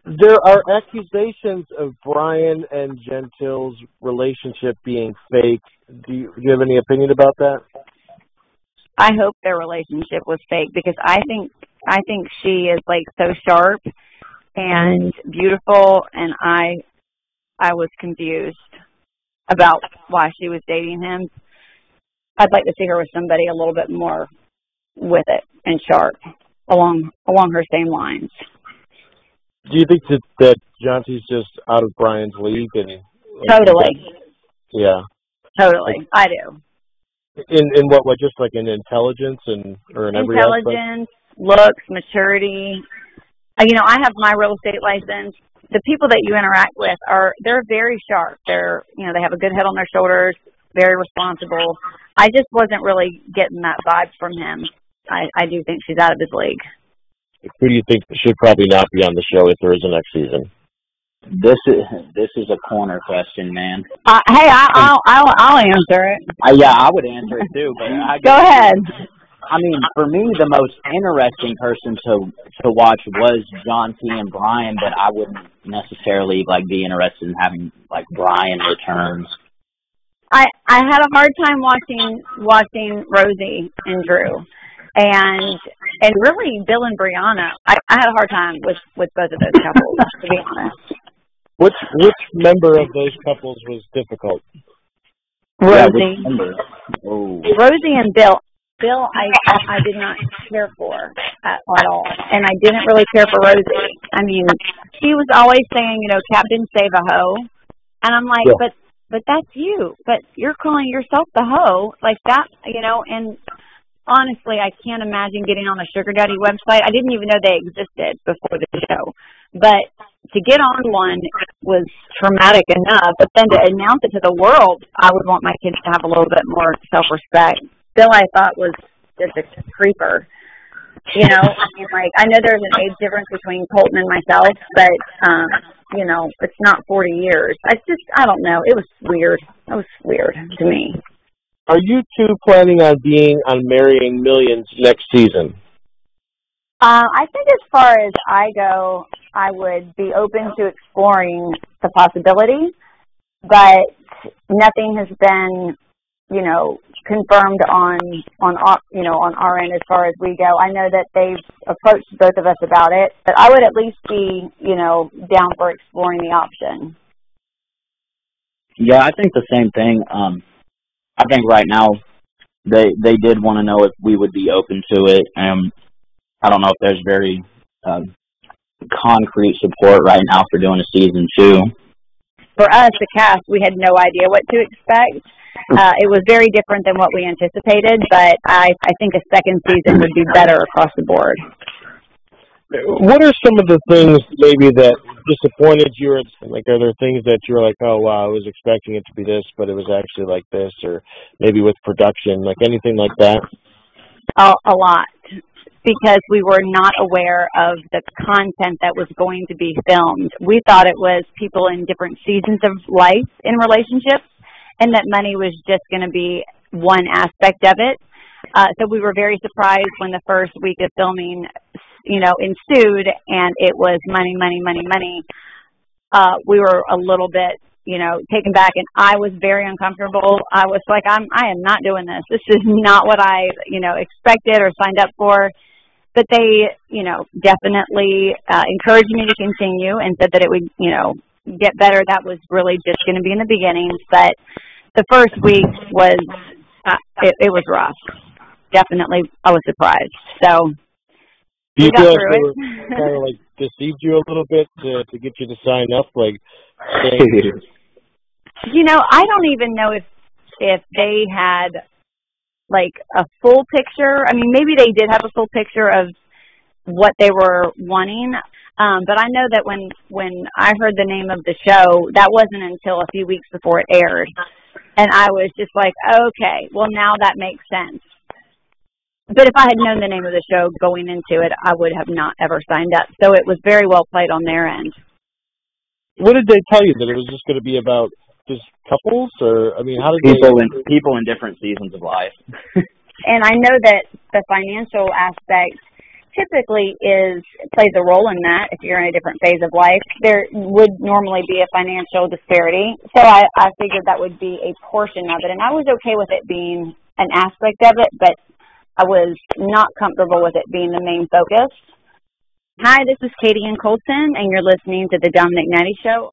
There are accusations of Brian and Gentille's relationship being fake. Do you have any opinion about that? I hope their relationship was fake because I think she is like so sharp and beautiful, and I was confused about why she was dating him. I'd like to see her with somebody a little bit more with it and sharp along her same lines. Do you think that Jonty's just out of Brian's league? Totally. Yeah. Totally. I do. In what just like in intelligence or in every aspect? Intelligence, looks, maturity. I have my real estate license. The people that you interact with they're very sharp. They have a good head on their shoulders, very responsible. I just wasn't really getting that vibe from him. I do think she's out of his league. Who do you think should probably not be on the show if there is a next season? This is a corner question, man. Hey, I'll answer it. Yeah, I would answer it too, but go ahead. I mean, for me, the most interesting person to watch was John T. and Brian, but I wouldn't necessarily be interested in having Brian returns. I had a hard time watching Rosie and Drew, and really Bill and Brianna. I had a hard time with both of those couples, to be honest. Which member of those couples was difficult? Rosie. Yeah, Rosie and Bill. Bill, I did not care for at all, and I didn't really care for Rosie. I mean, she was always saying, Captain Save a Hoe, and I'm like, yeah. But that's you. But you're calling yourself the hoe like that, and honestly, I can't imagine getting on a sugar daddy website. I didn't even know they existed before the show. But to get on one was traumatic enough, but then to announce it to the world, I would want my kids to have a little bit more self-respect. Bill, I thought, was just a creeper. I know there's an age difference between Kolton and myself, but, it's not 40 years. I don't know. It was weird. It was weird to me. Are you two planning on marrying millions next season? I think as far as I go, I would be open to exploring the possibility, but nothing has been, confirmed on our end as far as we go. I know that they've approached both of us about it, but I would at least be, down for exploring the option. Yeah, I think the same thing. I think right now they did want to know if we would be open to it. I don't know if there's very concrete support right now for doing a season 2. For us, the cast, we had no idea what to expect. It was very different than what we anticipated, but I think a second season would be better across the board. What are some of the things maybe that disappointed you? Are there things that you were like, oh, wow, I was expecting it to be this, but it was actually like this, or maybe with production, anything like that? A lot, because we were not aware of the content that was going to be filmed. We thought it was people in different seasons of life in relationships, and that money was just going to be one aspect of it. So we were very surprised when the first week of filming, ensued, and it was money, money, money, money. We were a little bit, taken back, and I was very uncomfortable. I was like, I am not doing this. This is not what I, expected or signed up for. But they, definitely encouraged me to continue and said that it would, get better. That was really just going to be in the beginning. But the first week was, it was rough. Definitely, I was surprised. So do you feel like they were kind of deceived you a little bit to get you to sign up? I don't even know if they had a full picture. I mean, maybe they did have a full picture of what they were wanting. But I know that when I heard the name of the show, that wasn't until a few weeks before it aired. And I was just like, okay, well, now that makes sense. But if I had known the name of the show going into it, I would have not ever signed up. So it was very well played on their end. What did they tell you? That it was just going to be about just couples? Or, how did people in different seasons of life. And I know that the financial aspect, typically plays a role in that. If you're in a different phase of life, there would normally be a financial disparity. So I figured that would be a portion of it, and I was okay with it being an aspect of it, but I was not comfortable with it being the main focus. Hi, this is Katie and Kolton, and you're listening to the Domenick Nati Show.